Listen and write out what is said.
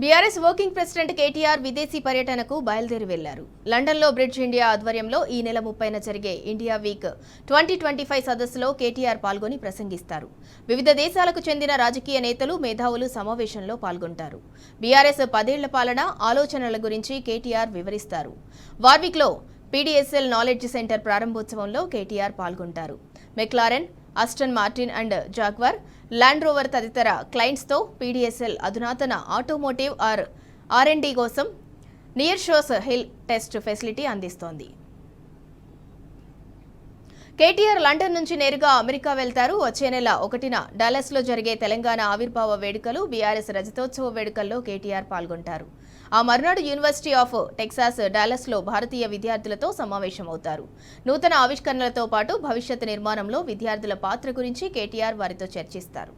BRS working president KTR విదేశీ పర్యటనకు బయలుదేరి వెళ్లారు. లండన్లో బ్రిడ్జ్ ఇండియా ఆధ్వర్యంలో ఈ నెల 30న జరిగే ఇండియా వీక్ 2025 సదస్సులో కేటీఆర్ పాల్గొని ప్రసంగిస్తారు. వివిధ దేశాలకు చెందిన రాజకీయ నేతలు, మేధావులు సమావేశంలో పాల్గొంటారు. బీఆర్ఎస్ 10 ఏళ్ల పాలన ఆలోచనల గురించి కేటీఆర్ వివరిస్తారు. వార్విక్లో పీడీఎస్ఎల్ నాలెడ్జ్ సెంటర్ ప్రారంభోత్సవంలో కేటీఆర్ పాల్గొంటారు. McLaren, Aston Martin and Jaguar, Land Rover తదితర క్లయింట్స్తో పీడీఎస్ఎల్ అధునాతన ఆటోమోటివ్ ఆర్&డి కోసం near shows hill test facility అందిస్తోంది. కేటీఆర్ లండన్ నుంచి నేరుగా అమెరికా వెళ్తారు. వచ్చే నెల 1న డాలస్లో జరిగే తెలంగాణ ఆవిర్భావ వేడుకలు, బీఆర్ఎస్ రజతోత్సవ వేడుకల్లో కేటీఆర్ పాల్గొంటారు. ఆ మర్నాడు యూనివర్సిటీ ఆఫ్ టెక్సాస్ డాలస్లో భారతీయ విద్యార్థులతో సమావేశమవుతారు. నూతన ఆవిష్కరణలతో పాటు భవిష్యత్ నిర్మాణంలో విద్యార్థుల పాత్ర గురించి కేటీఆర్ వారితో చర్చిస్తారు.